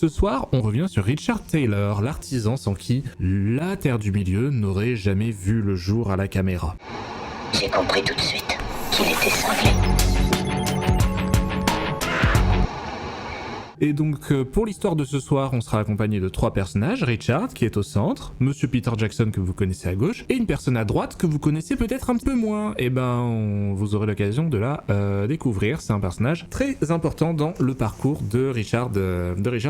Ce soir, on revient sur Richard Taylor, l'artisan sans qui la Terre du Milieu n'aurait jamais vu le jour à la caméra. J'ai compris tout de suite qu'il était cinglé. Et donc pour l'histoire de ce soir, on sera accompagné de 3 personnages, Richard qui est au centre, Monsieur Peter Jackson que vous connaissez à gauche, et une personne à droite que vous connaissez peut-être un peu moins. Et vous aurez l'occasion de la découvrir, c'est un personnage très important dans le parcours de Richard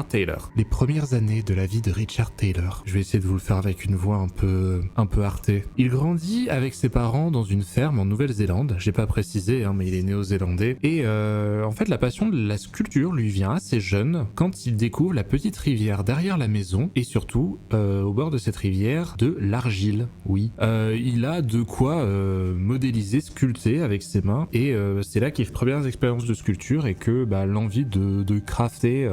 Taylor. Les premières années de la vie de Richard Taylor, je vais essayer de vous le faire avec une voix un peu artée. Il grandit avec ses parents dans une ferme en Nouvelle-Zélande, j'ai pas précisé mais il est néo-zélandais, et en fait la passion de la sculpture lui vient assez jeune quand il découvre la petite rivière derrière la maison et surtout au bord de cette rivière de l'argile. Oui, il a de quoi modéliser, sculpter avec ses mains et c'est là qu'il fait premières expériences de sculpture et que l'envie de crafter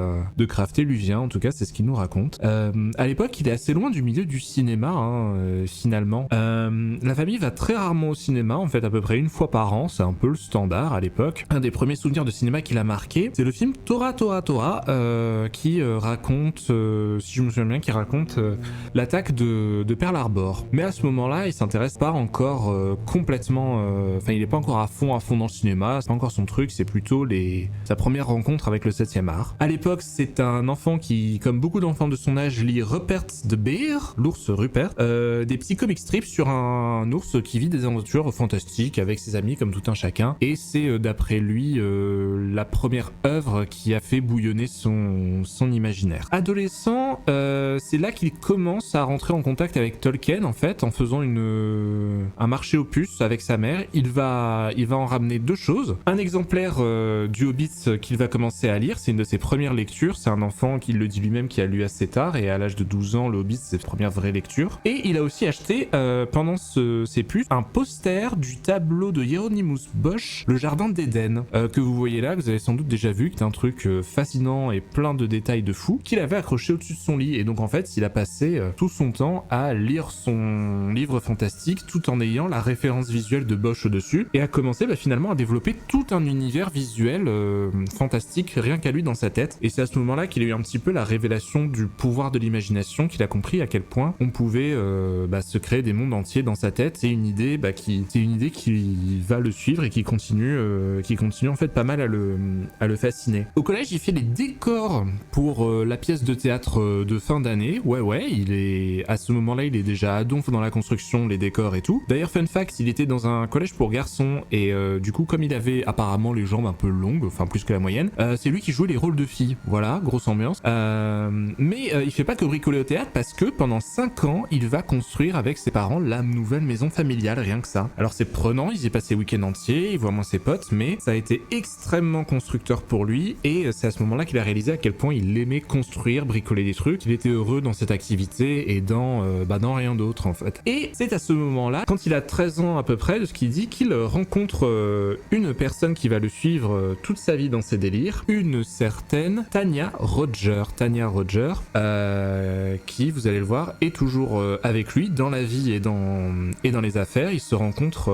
lui vient. En tout cas, c'est ce qu'il nous raconte. À l'époque, il est assez loin du milieu du cinéma finalement. La famille va très rarement au cinéma, en fait à peu près une fois par an, c'est un peu le standard à l'époque. Un des premiers souvenirs de cinéma qu'il a marqué, c'est le film Tora Tora Tora qui raconte, si je me souviens bien, qui raconte l'attaque de Pearl Harbor. Mais à ce moment-là, il s'intéresse pas encore complètement, il est pas encore à fond dans le cinéma, c'est pas encore son truc, c'est plutôt sa première rencontre avec le 7e art. À l'époque, c'est un enfant qui, comme beaucoup d'enfants de son âge, lit Rupert the Bear, l'ours Rupert, des petits comic strips sur un ours qui vit des aventures fantastiques avec ses amis comme tout un chacun, et c'est d'après lui la première œuvre qui a fait bouillonner son imaginaire. Adolescent, c'est là qu'il commence à rentrer en contact avec Tolkien en fait, en faisant un marché aux puces avec sa mère. Il va en ramener 2 choses. Un exemplaire du Hobbit qu'il va commencer à lire, c'est une de ses premières lectures, c'est un enfant qui le dit lui-même qui a lu assez tard et à l'âge de 12 ans, le Hobbit c'est sa première vraie lecture. Et il a aussi acheté pendant ses puces un poster du tableau de Hieronymus Bosch, Le Jardin d'Éden, que vous voyez là, que vous avez sans doute déjà vu, qui est un truc fascinant et plein de détails de fou qu'il avait accroché au-dessus de son lit. Et donc en fait il a passé tout son temps à lire son livre fantastique tout en ayant la référence visuelle de Bosch au-dessus et a commencé finalement à développer tout un univers visuel fantastique rien qu'à lui dans sa tête. Et c'est à ce moment-là qu'il a eu un petit peu la révélation du pouvoir de l'imagination, qu'il a compris à quel point on pouvait se créer des mondes entiers dans sa tête. C'est une idée qui va le suivre et qui continue en fait pas mal à le fasciner. Au collège il fait les décors pour la pièce de théâtre de fin d'année. À ce moment-là, il est déjà à donf dans la construction, les décors et tout. D'ailleurs, fun fact, il était dans un collège pour garçons et du coup, comme il avait apparemment les jambes un peu longues, enfin plus que la moyenne, c'est lui qui jouait les rôles de filles. Voilà, grosse ambiance. Mais il fait pas que bricoler au théâtre parce que pendant 5 ans, il va construire avec ses parents la nouvelle maison familiale, rien que ça. Alors c'est prenant, il y est passé week-end entier, il voit moins ses potes, mais ça a été extrêmement constructeur pour lui et c'est à ce moment-là qu'il a réalisé à quel point il aimait construire, bricoler des trucs, il était heureux dans cette activité et dans rien d'autre en fait. Et c'est à ce moment-là, quand il a 13 ans à peu près, de ce qu'il dit, qu'il rencontre une personne qui va le suivre toute sa vie dans ses délires, une certaine Tanya Roger, qui, vous allez le voir, est toujours avec lui dans la vie et dans les affaires. Ils se rencontrent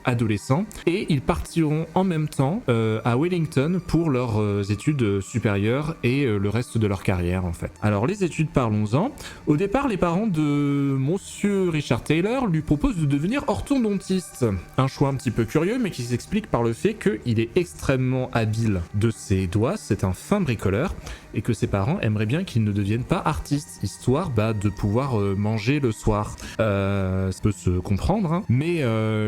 adolescents et ils partiront en même temps à Wellington pour leurs études supérieures et le reste de leur carrière en fait. Alors les études, parlons-en. Au départ, les parents de monsieur Richard Taylor lui proposent de devenir orthodontiste. Un choix un petit peu curieux mais qui s'explique par le fait qu'il est extrêmement habile de ses doigts, c'est un fin bricoleur, et que ses parents aimeraient bien qu'il ne devienne pas artiste, histoire de pouvoir manger le soir. Ça peut se comprendre, hein. Mais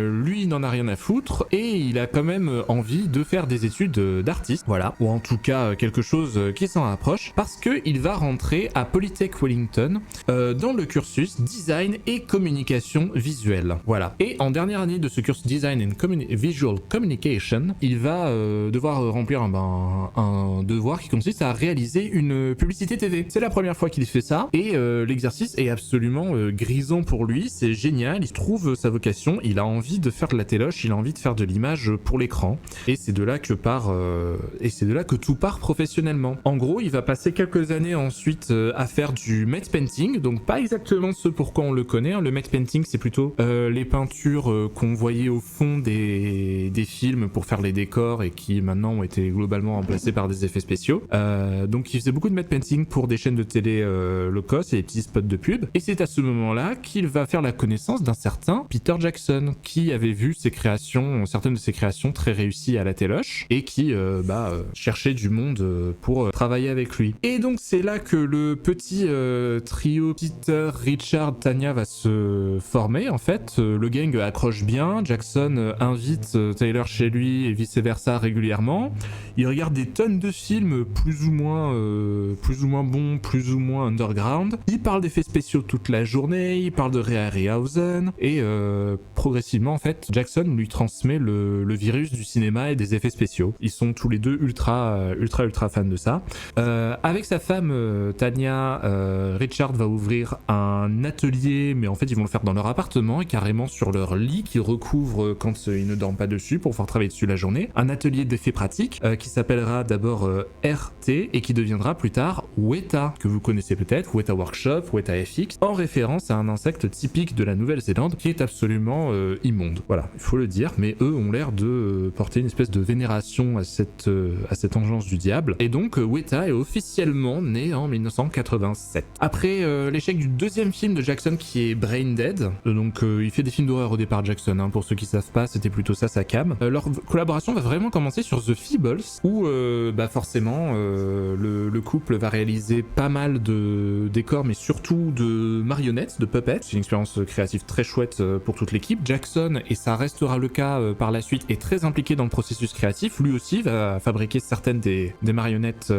lui il n'en a rien à foutre et il a quand même envie de faire des études d'artiste, voilà, ou en tout cas quelque chose qui s'en rapproche, parce qu'il va rentrer à Polytech Wellington dans le cursus design et communication visuelle, voilà. Et en dernière année de ce cursus design and visual communication, il va devoir remplir un devoir qui consiste à réaliser une publicité TV. C'est la première fois qu'il fait ça et l'exercice est absolument grisant pour lui, c'est génial, il trouve sa vocation, il a envie de faire de la téloche, il a envie de faire de l'image pour l'écran et c'est de là que de là que tout part professionnellement. En gros, il va passer quelques années ensuite à faire du matte painting, donc pas exactement ce pourquoi on le connaît. Le matte painting, c'est plutôt les peintures qu'on voyait au fond des films pour faire les décors et qui maintenant ont été globalement remplacés par des effets spéciaux. Donc il faisait beaucoup de matte painting pour des chaînes de télé low cost et des petits spots de pub. Et c'est à ce moment-là qu'il va faire la connaissance d'un certain Peter Jackson, qui avait vu certaines de ses créations très réussies à la téloche et qui cherchait du monde pour travailler avec lui. Et donc c'est là que le petit trio Peter, Richard, Tanya va se former. En fait, le gang accroche bien. Jackson invite Taylor chez lui et vice versa régulièrement. Il regarde des tonnes de films plus ou moins bons, plus ou moins underground. Il parle d'effets spéciaux toute la journée. Il parle de Ray Harryhausen et progressivement en fait Jackson lui transmet le virus du cinéma et des effets spéciaux. Ils sont tous les deux ultra fans de ça. Avec sa femme Tanya, Richard va ouvrir un atelier, mais en fait ils vont le faire dans leur appartement et carrément sur leur lit qu'ils recouvrent quand ils ne dorment pas dessus pour pouvoir travailler dessus la journée. Un atelier d'effets pratiques qui s'appellera d'abord RT et qui deviendra plus tard Weta, que vous connaissez peut-être, Weta Workshop, Weta FX, en référence à un insecte typique de la Nouvelle-Zélande qui est absolument immonde. Voilà, il faut le dire, mais eux ont l'air de porter une espèce de vénération à cette engeance du diable. Et donc Weta est officiellement né en 1987. Après l'échec du deuxième film de Jackson qui est Brain Dead, donc il fait des films d'horreur au départ Jackson, pour ceux qui savent pas, c'était plutôt ça sa cam. Leur collaboration va vraiment commencer sur The Feebles, où forcément le couple va réaliser pas mal de décors, mais surtout de marionnettes, de puppets. C'est une expérience créative très chouette pour toute l'équipe. Jackson, et ça restera le cas par la suite, est très impliqué dans le processus créatif. Lui aussi va fabriquer certaines des marionnettes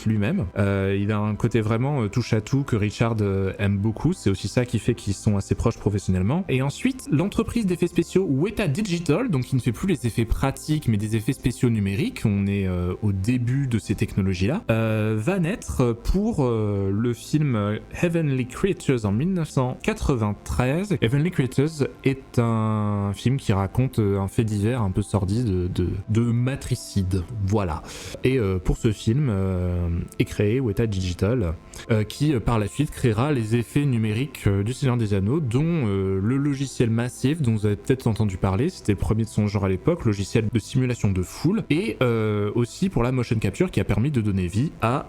lui-même. Il a un côté vraiment touche à tout que Richard aime beaucoup. C'est aussi ça qui fait qu'ils sont assez proches professionnellement. Et ensuite, l'entreprise d'effets spéciaux Weta Digital, donc qui ne fait plus les effets pratiques mais des effets spéciaux numériques, on est au début de ces technologies-là, va naître pour le film Heavenly Creatures en 1993. Heavenly Creatures est un film qui raconte un fait divers un peu sordide de matricide. Voilà. Et pour ce film est créé Weta Digital, qui par la suite créera les effets numériques du Seigneur des Anneaux, dont le logiciel Massive, dont vous avez peut-être entendu parler, c'était le premier de son genre à l'époque, logiciel de simulation de foule, et aussi pour la motion capture qui a permis de donner vie à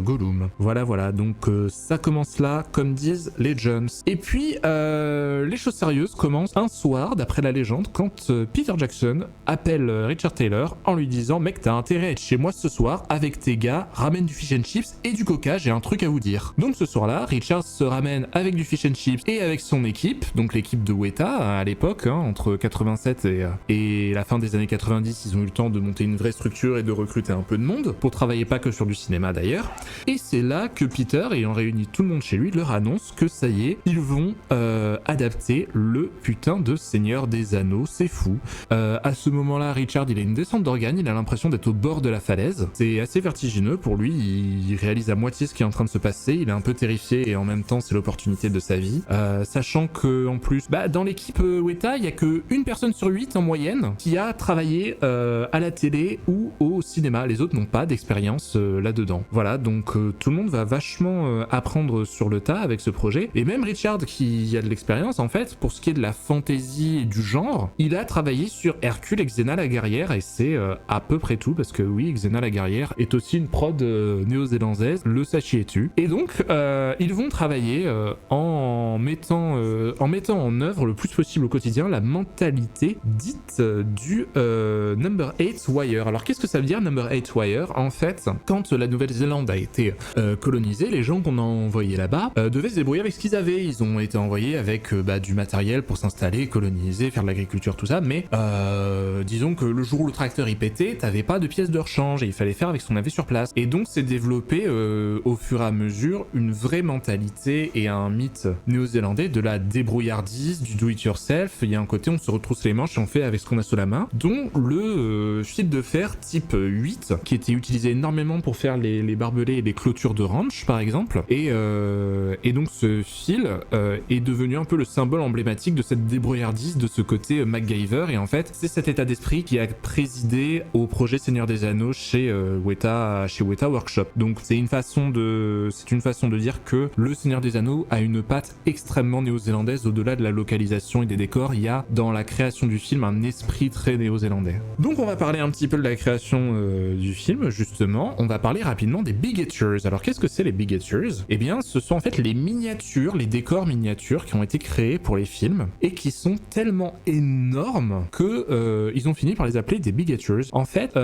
Gollum. Voilà, donc ça commence là, comme disent les Jones. Et puis, les choses sérieuses commencent un soir, d'après la légende, quand Peter Jackson appelle Richard Taylor en lui disant « Mec, t'as intérêt à être chez moi ce soir, avec tes gars, ramène du fish and chips et du coca, j'ai un truc à vous dire. » Donc ce soir-là, Richard se ramène avec du fish and chips et avec son équipe, donc l'équipe de Weta à l'époque, entre 87 et la fin des années 90, ils ont eu le temps de monter une vraie structure et de recruter un peu de monde, pour travailler pas que sur du cinéma d'ailleurs. Et c'est là que Peter, ayant réuni tout le monde chez lui, leur annonce que ça y est, ils vont adapter le putain de Seigneur des Anneaux, c'est fou. À ce moment-là, Richard, il a une descente d'organes, il a l'impression d'être au bord de la falaise. C'est assez vertigineux pour lui, il réalise à moitié ce qui est en train de se passer, il est un peu terrifié et en même temps c'est l'opportunité de sa vie. Sachant que en plus, dans l'équipe Weta, il y a que une personne sur 8 en moyenne qui a travaillé à la télé ou au cinéma. Les autres n'ont pas d'expérience là-dedans. Voilà, donc tout le monde va vachement apprendre sur le tas avec ce projet. Et même Richard, qui a de l'expérience en fait, pour ce qui est de la fantasy et du genre, il a travaillé sur Hercule et Xena la guerrière, et c'est à peu près tout, parce que oui, Xena la guerrière est aussi une prod néo-zélandaise, le sachiez-tu. Et donc, ils vont travailler en mettant en œuvre le plus possible au quotidien la mentalité dite du Number 8 Wire. Alors qu'est-ce que ça veut dire Number 8 Wire? En fait, quand la Nouvelle-Zélande a été colonisée, les gens qu'on a envoyés là-bas devaient se débrouiller avec ce qu'ils avaient. Ils ont été envoyés avec du matériel pour s'installer, coloniser, faire de l'agriculture, tout ça, mais disons que le jour où le tracteur y pétait, t'avais pas de pièces de rechange et il fallait faire avec ce qu'on avait sur place. Et donc c'est développé au fur et à mesure une vraie mentalité et un mythe néo-zélandais de la débrouillardise, du do-it-yourself. Il y a un côté on se retrousse les manches et on fait avec ce qu'on a sous la main, dont le fil de fer type 8 qui était utilisé énormément pour faire les barbelés et les clôtures de ranch par exemple. Et donc ce fil est devenu un peu le symbole emblématique de cette débrouillardise, de ce côté MacGyver, et en fait c'est cet état d'esprit qui a présidé au projet Seigneur des Anneaux chez Weta Workshop. Donc c'est une façon de dire que le Seigneur des Anneaux a une patte extrêmement néo-zélandaise. Au-delà de la localisation et des décors, il y a dans la création du film un esprit très néo-zélandais. Donc on va parler un petit peu de la création du film, justement. On va parler rapidement des Bigatures. Alors qu'est-ce que c'est les Bigatures? Eh bien ce sont en fait les miniatures, les décors miniatures qui ont été créés pour les films et qui sont tellement énormes que ils ont fini par les appeler des Bigatures. En fait,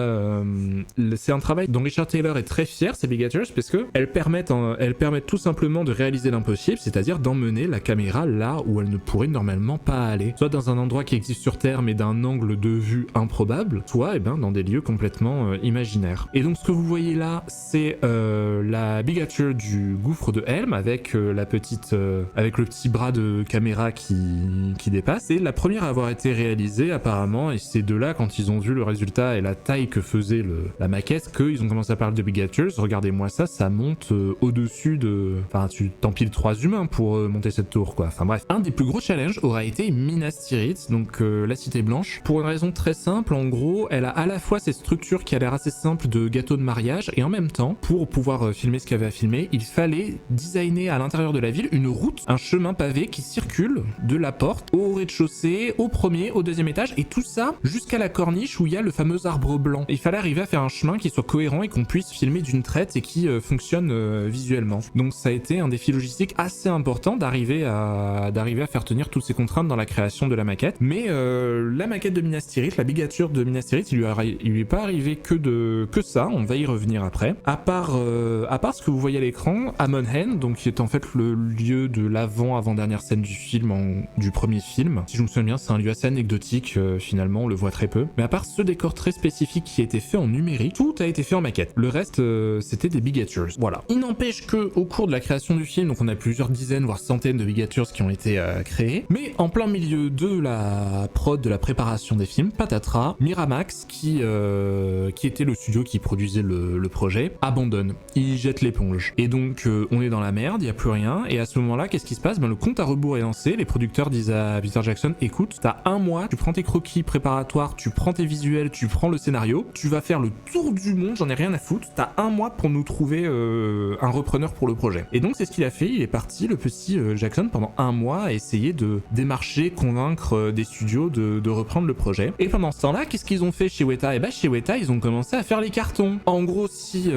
c'est un travail dont Richard Taylor est très fier, ces Bigatures, parce que elles permettent tout simplement de réaliser l'impossible, c'est-à-dire d'emmener la caméra là où elle ne pourrait normalement pas aller, soit dans un endroit qui existe sur Terre mais d'un angle de vue improbable, soit dans des lieux complètement imaginaires. Et donc ce que vous voyez là, c'est la Bigature du gouffre de Helm avec avec le petit bras de caméra qui dépasse. C'est la première à avoir été réalisée apparemment, et c'est de là, quand ils ont vu le résultat et la taille que faisait la maquette, qu'ils ont commencé à parler de Bigatures. Regardez-moi ça monte au-dessus de... Enfin, tu t'empiles 3 humains pour monter cette tour, quoi. Enfin bref. Un des plus gros challenges aura été Minas Tirith, donc la Cité Blanche, pour une raison très simple. En gros, elle a à la fois cette structure qui a l'air assez simple de gâteau de mariage, et en même temps, pour pouvoir filmer ce qu'il y avait à filmer, il fallait designer à l'intérieur de la ville une route, un chemin pavé qui circule de la porte au rez-de-chaussée, au premier, au deuxième étage, et tout ça jusqu'à la corniche où il y a le fameux arbre blanc. Et il fallait arriver à faire un chemin qui soit cohérent et qu'on puisse filmer d'une traite et qui fonctionne visuellement. Donc ça a été un défi logistique assez important d'arriver à faire tenir toutes ces contraintes dans la création de la maquette. Mais la maquette de Minas Tirith, la Bigature de Minas Tirith, il lui est pas arrivé que ça, on va y revenir après. À part ce que vous voyez à l'écran, Amonhen, donc qui est en fait le lieu de l'avant-dernière scène du film, du premier film. Si je me souviens bien, c'est un lieu assez anecdotique, finalement, on le voit très peu. Mais à part ce décor très spécifique qui a été fait en numérique, tout a été fait en maquette. Le reste, c'était des Bigatures. Voilà. Il n'empêche que au cours de la création du film, donc on a plusieurs dizaines, voire centaines de Bigatures qui ont été créées, mais en plein milieu de la prod, de la préparation des films, patatras, Miramax, qui était le studio qui produisait le projet, abandonne. Il jette l'éponge. Et donc, on est dans la merde, il n'y a plus rien, et à ce moment-là, qu'est-ce qui se passe? Le compte à rebours est lancé, les producteurs disent à Peter Jackson, écoute, t'as un mois, tu prends tes croquis préparatoires, tu prends tes visuels, tu prends le scénario, tu vas faire le tour du monde, j'en ai rien à foutre, t'as un mois pour nous trouver un repreneur pour le projet. Et donc c'est ce qu'il a fait, il est parti, le petit Jackson, pendant un mois à essayer de démarcher, convaincre des studios de reprendre le projet. Et pendant ce temps-là, qu'est-ce qu'ils ont fait chez Weta? Et chez Weta, ils ont commencé à faire les cartons. En gros, si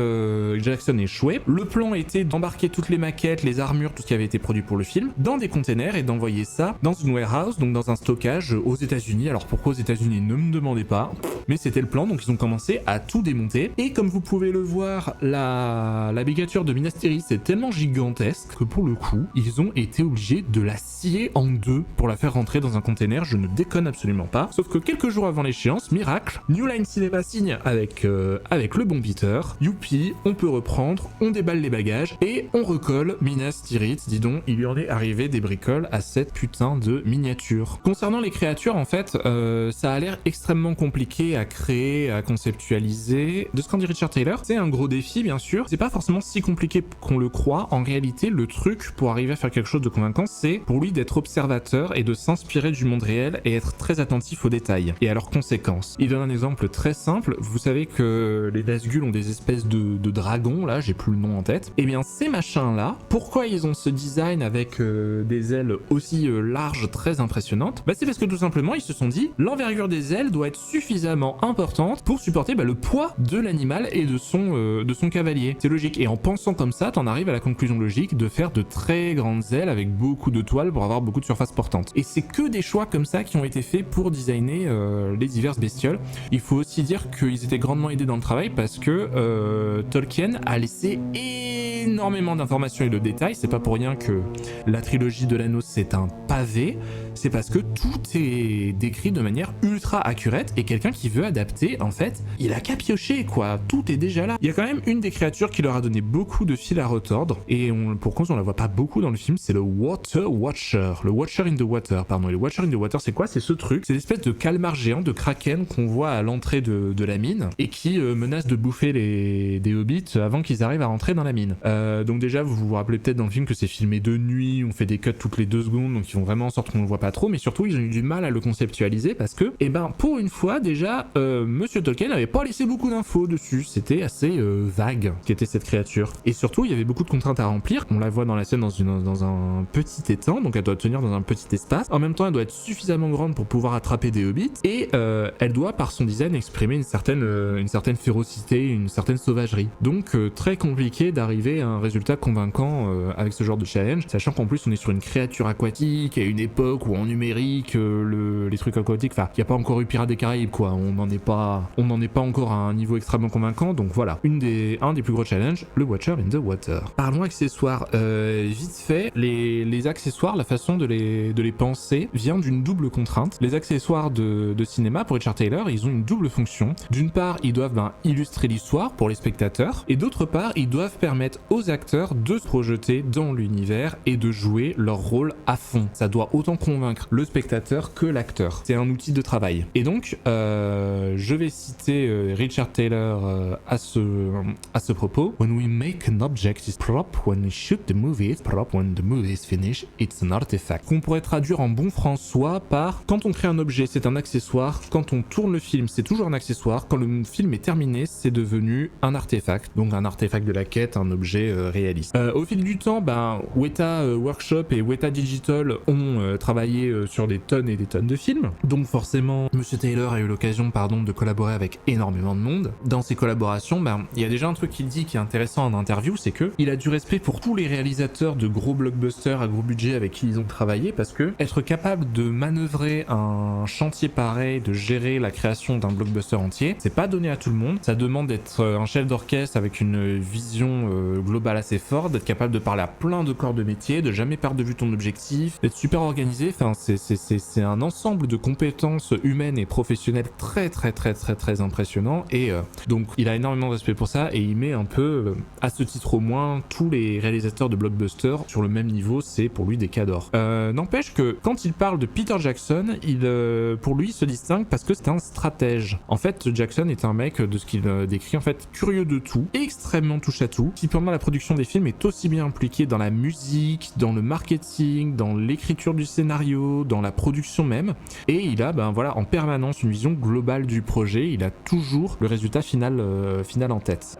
Jackson échouait, le plan était d'embarquer toutes les maquettes, les armures, tout ce qui avait été produit pour le film, dans des containers et d'envoyer ça dans une warehouse, donc dans un stockage aux États-Unis. Alors pourquoi aux États-Unis? Ne me demandez pas, mais c'était le plan, donc ils ont commencé à tout démonter. Et comme vous pouvez le voir, la Bigature de Minas Tirith c'est tellement gigantesque que pour le coup, ils ont été obligés de la scier en deux pour la faire rentrer dans un container. Je ne déconne absolument pas. Sauf que quelques jours avant l'échéance, miracle, New Line Cinema signe avec le bon Peter. Youpi, on peut reprendre, on déballe les bagages et on recolle Minas Tirith. Dis donc, il lui en est arrivé des bricoles à cette putain de miniature. Concernant les créatures, en fait, ça a l'air extrêmement compliqué à créer, à conceptualiser. De ce qu'en dit Richard Taylor, c'est un gros défi, bien sûr. C'est pas forcément si compliqué qu'on le croit. En réalité, le truc pour arriver à faire quelque chose de convaincant, c'est pour lui d'être observateur et de s'inspirer du monde réel et être très attentif aux détails et à leurs conséquences. Il donne un exemple très simple. Vous savez que les Nazgûl ont des espèces de dragons, là, j'ai plus le nom en tête. Et bien, ces machins-là, pourquoi ils ont ce design avec des ailes aussi larges, très impressionnantes? C'est parce que tout simplement, ils se sont dit, l'envergure des ailes doit être suffisamment importante pour supporter le poids de l'animal et de son cavalier. C'est logique. Et en pensant comme ça, t'en arrives à la conclusion logique de faire de très grandes ailes avec beaucoup de toiles pour avoir beaucoup de surface portante. Et c'est que des choix comme ça qui ont été faits pour designer les diverses bestioles. Il faut aussi dire qu'ils étaient grandement aidés dans le travail parce que Tolkien a laissé énormément d'informations et de détails. C'est pas pour rien que la trilogie de l'anneau c'est un pavé. C'est parce que tout est décrit de manière ultra accurate et quelqu'un qui qu'il veut adapter, en fait, il a qu'à piocher, quoi. Tout est déjà là. Il y a quand même une des créatures qui leur a donné beaucoup de fil à retordre, et pour cause on la voit pas beaucoup dans le film, c'est le Water Watcher. Le Watcher in the Water, pardon. Et le Watcher in the Water, c'est quoi? C'est ce truc, c'est l'espèce de calmar géant, de kraken qu'on voit à l'entrée de la mine, et qui menace de bouffer des hobbits avant qu'ils arrivent à rentrer dans la mine. Donc déjà, vous vous rappelez peut-être dans le film que c'est filmé de nuit, on fait des cuts toutes les 2 secondes, donc ils font vraiment en sorte qu'on le voit pas trop, mais surtout ils ont eu du mal à le conceptualiser parce que, pour une fois déjà, Monsieur Tolkien n'avait pas laissé beaucoup d'infos dessus, c'était assez vague qu'était cette créature. Et surtout, il y avait beaucoup de contraintes à remplir, on la voit dans la scène dans un petit étang, donc elle doit tenir dans un petit espace, en même temps elle doit être suffisamment grande pour pouvoir attraper des hobbits, et elle doit par son design exprimer une certaine férocité, une certaine sauvagerie. Donc très compliqué d'arriver à un résultat convaincant avec ce genre de challenge, sachant qu'en plus on est sur une créature aquatique à une époque où en numérique les trucs aquatiques, enfin il n'y a pas encore eu Pirates des Caraïbes quoi, on n'en est pas encore à un niveau extrêmement convaincant, donc voilà, un des plus gros challenges, le Watcher in the Water. Parlons accessoires, vite fait, les accessoires, la façon de les penser vient d'une double contrainte. Les accessoires de cinéma pour Richard Taylor, ils ont une double fonction. D'une part, ils doivent illustrer l'histoire pour les spectateurs, et d'autre part, ils doivent permettre aux acteurs de se projeter dans l'univers et de jouer leur rôle à fond. Ça doit autant convaincre le spectateur que l'acteur. C'est un outil de travail. Et donc, je vais citer Richard Taylor à ce propos. When we make an object is prop, when we shoot the movie it's prop, when the movie is finished it's an artifact. Qu'on pourrait traduire en bon françois par quand on crée un objet c'est un accessoire, quand on tourne le film c'est toujours un accessoire, quand le film est terminé c'est devenu un artefact, donc un artefact de la quête, un objet réaliste. Au fil du temps, Weta Workshop et Weta Digital ont travaillé sur des tonnes et des tonnes de films, donc forcément Monsieur Taylor a eu l'occasion de collaborer avec énormément de monde. Dans ces collaborations, il y a déjà un truc qu'il dit qui est intéressant en interview, c'est que il a du respect pour tous les réalisateurs de gros blockbusters à gros budget avec qui ils ont travaillé, parce que être capable de manœuvrer un chantier pareil, de gérer la création d'un blockbuster entier, c'est pas donné à tout le monde. Ça demande d'être un chef d'orchestre avec une vision globale assez forte, d'être capable de parler à plein de corps de métier, de jamais perdre de vue ton objectif, d'être super organisé. Enfin, c'est un ensemble de compétences humaines et professionnelles très très très très très impressionnant, et donc il a énormément de respect pour ça, et il met un peu à ce titre au moins tous les réalisateurs de blockbusters sur le même niveau. C'est pour lui des cas d'or. N'empêche que quand il parle de Peter Jackson, pour lui il se distingue parce que c'est un stratège. En fait, Jackson est un mec, de ce qu'il décrit, en fait curieux de tout, extrêmement touche à tout, qui pendant la production des films est aussi bien impliqué dans la musique, dans le marketing, dans l'écriture du scénario, dans la production même, et il a en permanence une vision globale du projet. Il a toujours le résultat final en tête.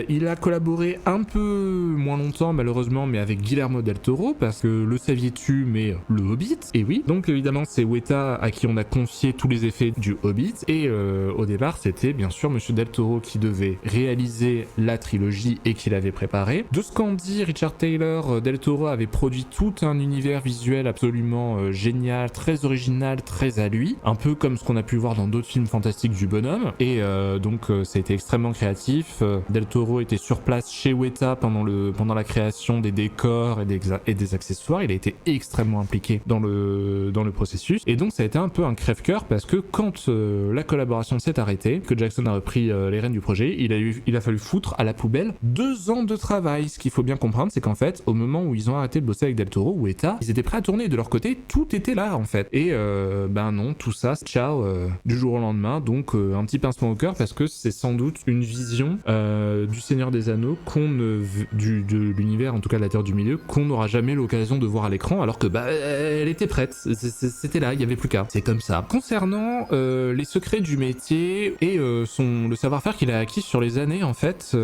Il a collaboré un peu moins longtemps malheureusement, mais avec Guillermo del Toro, parce que le saviez-tu, mais le Hobbit, et oui, donc évidemment c'est Weta à qui on a confié tous les effets du Hobbit, et au départ c'était bien sûr Monsieur del Toro qui devait réaliser la trilogie et qui l'avait préparé. De ce qu'en dit Richard Taylor, del Toro avait produit tout un univers visuel absolument génial, très original, très à lui, un peu comme ce qu'on a pu voir dans d'autres films fantastiques du bonhomme, et donc ça a été extrêmement créatif. Del Toro était sur place chez Weta pendant la création des décors et des accessoires. Il a été extrêmement impliqué dans le processus, et donc ça a été un peu un crève-cœur, parce que quand la collaboration s'est arrêtée, que Jackson a repris les rênes du projet, il a fallu foutre à la poubelle 2 ans de travail. Ce qu'il faut bien comprendre, c'est qu'en fait, au moment où ils ont arrêté de bosser avec Del Toro, Weta, ils étaient prêts à tourner, de leur côté tout était là en fait, et non, tout ça, ciao, du jour au lendemain. Donc un petit pincement au cœur, parce que c'est sans doute une vision du Seigneur des Anneaux de l'univers, en tout cas de la Terre du Milieu, qu'on n'aura jamais l'occasion de voir à l'écran, alors que elle était prête, c'était là, il y avait plus qu'à. C'est comme ça. Concernant les secrets du métier et le savoir-faire qu'il a acquis sur les années, en fait,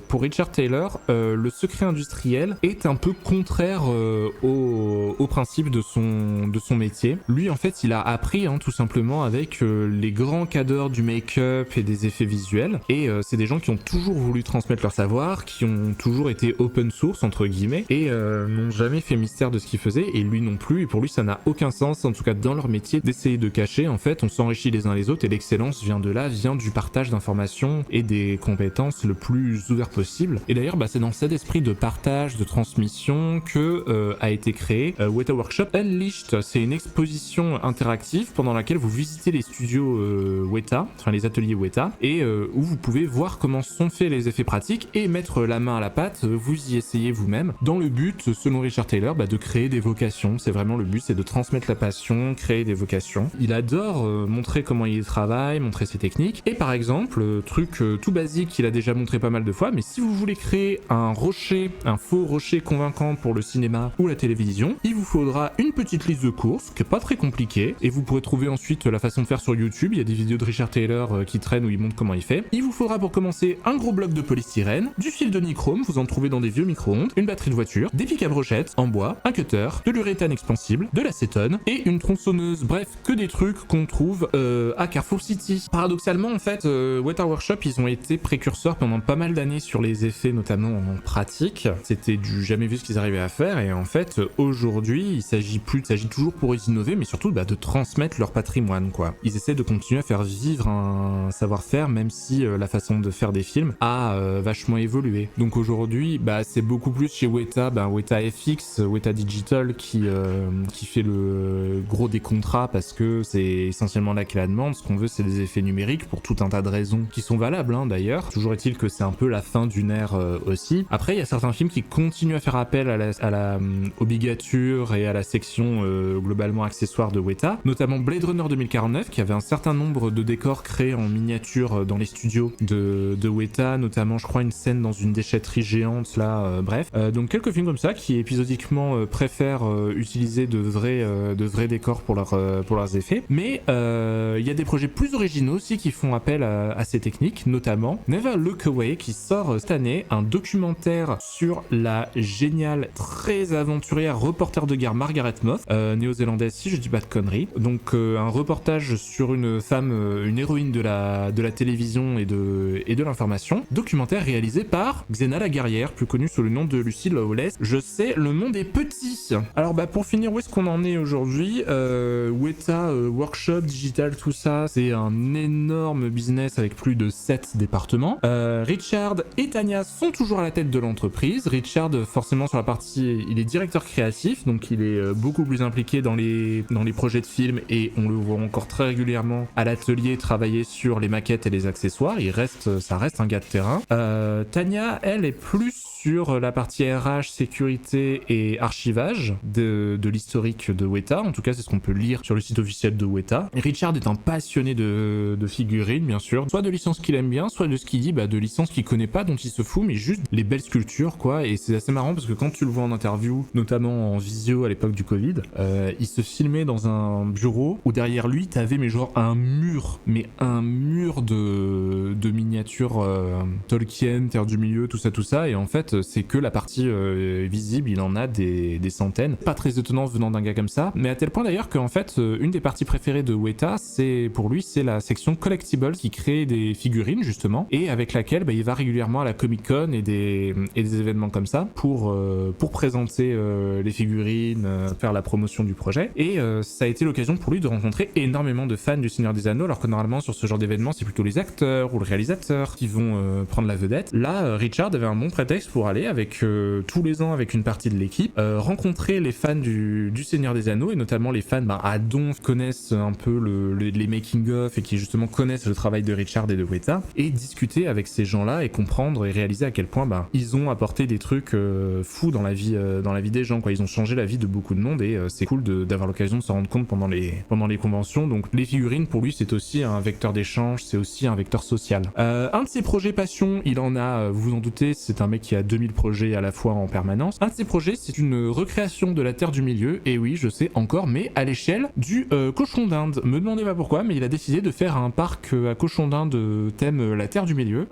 pour Richard Taylor, le secret industriel est un peu contraire au principe de son métier. Lui, en fait, il a appris tout simplement avec les grands cadres du make-up et des effets visuels, et c'est des gens qui ont toujours voulu transmettre leur savoir, qui ont toujours été open source entre guillemets, et n'ont jamais fait mystère de ce qu'ils faisaient, et lui non plus, et pour lui ça n'a aucun sens, en tout cas dans leur métier, d'essayer de cacher. En fait, on s'enrichit les uns les autres, et l'excellence vient de là, vient du partage d'informations et des compétences le plus ouvert possible. Et d'ailleurs, c'est dans cet esprit de partage, de transmission que a été créé Weta Workshop Unleashed. C'est une exposition interactive pendant laquelle vous visitez les studios Weta, enfin les ateliers Weta, et où vous pouvez voir comment sont faits les effets pratiques et mettre la main à la pâte, vous y essayez vous-même, dans le but, selon Richard Taylor, de créer des vocations. C'est vraiment le but, c'est de transmettre la passion, créer des vocations. Il adore montrer comment il travaille, montrer ses techniques, et par exemple, truc tout basique qu'il a déjà montré pas mal de fois, mais si vous voulez créer un faux rocher convaincant pour le cinéma ou la télévision, il vous faudra une petite liste de courses, qui est pas très compliquée, et vous pourrez trouver ensuite la façon de faire sur YouTube. Il y a des vidéos de Richard Taylor qui traînent où il montre comment il fait. Il vous faudra pour commencer un gros bloc de polystyrène, du fil de nichrome, vous en trouvez dans des vieux micro-ondes, une batterie de voiture, des pics à brochettes en bois, un cutter, de l'uréthane expansible, de l'acétone et une tronçonneuse. Bref, que des trucs qu'on trouve à Carrefour City. Paradoxalement, en fait, Weta Workshop, ils ont été précurseurs pendant pas mal d'années sur les effets, notamment en pratique. C'était du jamais vu ce qu'ils arrivaient à faire, et en fait, aujourd'hui, il s'agit toujours pour eux d'innover, mais surtout de transmettre leur patrimoine, quoi. Ils essaient de continuer à faire vivre un savoir-faire, même si la façon de faire des films a vachement évolué. Donc aujourd'hui, c'est beaucoup plus chez Weta, Weta FX, Weta Digital qui fait le gros des contrats, parce que c'est essentiellement là qu'est la demande. Ce qu'on veut, c'est des effets numériques pour tout un tas de raisons qui sont valables, d'ailleurs. Toujours est-il que c'est un peu la fin d'une ère aussi. Après, il y a certains films qui continuent à faire appel à la obligature et à la section globalement accessoire de Weta, notamment Blade Runner 2049, qui avait un certain nombre de décors créés en miniature dans les studios de Weta, notamment je crois une scène dans une déchetterie géante là, bref. Donc quelques films comme ça qui épisodiquement préfèrent utiliser de vrais décors pour leurs effets, mais il y a des projets plus originaux aussi qui font appel à ces techniques, notamment Never Look Away, qui sort cette année, un documentaire sur la géniale, très aventurière reporter de guerre Margaret Moth, néo-zélandaise si je dis pas de conneries. Donc un reportage sur une femme, une héroïne de la télévision et de l'information, documentaire réalisé par Xena la guerrière, plus connue sous le nom de Lucy Lawless. Je sais, le monde est petit. Alors pour finir, où est-ce qu'on en est aujourd'hui? Weta Workshop, Digital, tout ça, c'est un énorme business avec plus de 7 départements. Richard et Tanya sont toujours à la tête de l'entreprise. Richard, forcément, sur la partie, il est directeur créatif, donc il est beaucoup plus impliqué dans les projets de films, et on le voit encore très régulièrement à l'atelier travailler sur les maquettes et les accessoires. Ça reste un gars de terrain. Tanya, elle, est plus sur la partie RH, sécurité et archivage de l'historique de Weta. En tout cas, c'est ce qu'on peut lire sur le site officiel de Weta. Et Richard est un passionné de figurines, bien sûr. Soit de licences qu'il aime bien, soit de ce qu'il dit, de licences qu'il connaît pas, dont il se fout, mais juste les belles sculptures, quoi. Et c'est assez marrant parce que quand tu le vois en interview, notamment en visio à l'époque du Covid, il se filmait dans un bureau où derrière lui, t'avais un mur de miniatures Tolkien, Terre du Milieu, tout ça. Et en fait, c'est que la partie visible, il en a des centaines. Pas très étonnant venant d'un gars comme ça, mais à tel point d'ailleurs qu'en fait, une des parties préférées de Weta, c'est la section Collectibles, qui crée des figurines justement, et avec laquelle il va régulièrement à la Comic Con et des événements comme ça pour présenter les figurines, faire la promotion du projet. Et ça a été l'occasion pour lui de rencontrer énormément de fans du Seigneur des Anneaux, alors que normalement sur ce genre d'événement, c'est plutôt les acteurs ou le réalisateur qui vont prendre la vedette. Là, Richard avait un bon prétexte pour aller avec tous les ans avec une partie de l'équipe rencontrer les fans du Seigneur des Anneaux, et notamment les fans à Donf connaissent un peu les making-of et qui justement connaissent le travail de Richard et de Weta, et discuter avec ces gens-là et comprendre et réaliser à quel point ils ont apporté des trucs fous dans la vie des gens, quoi. Ils ont changé la vie de beaucoup de monde, et c'est cool d'avoir l'occasion de s'en rendre compte pendant les conventions. Donc les figurines, pour lui, c'est aussi un vecteur d'échange, c'est aussi un vecteur social. Un de ses projets passion, il en a, vous vous en doutez, c'est un mec qui a 2000 projets à la fois en permanence. Un de ses projets, c'est une recréation de la Terre du Milieu, et oui, je sais encore, mais à l'échelle du Cochon d'Inde. Me demandez pas pourquoi, mais il a décidé de faire un parc à Cochon d'Inde thème la Terre du Milieu.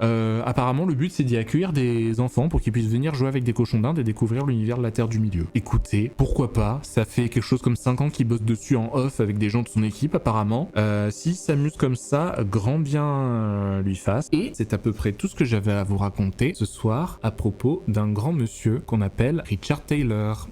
Apparemment, le but, c'est d'y accueillir des enfants pour qu'ils puissent venir jouer avec des cochons d'Inde et découvrir l'univers de la Terre du Milieu. Écoutez, pourquoi pas, ça fait quelque chose comme 5 ans qu'il bosse dessus en off avec des gens de son équipe, apparemment. S'il s'amuse comme ça, grand bien lui fasse. Et c'est à peu près tout ce que j'avais à vous raconter ce soir à propos d'un grand monsieur qu'on appelle Richard Taylor.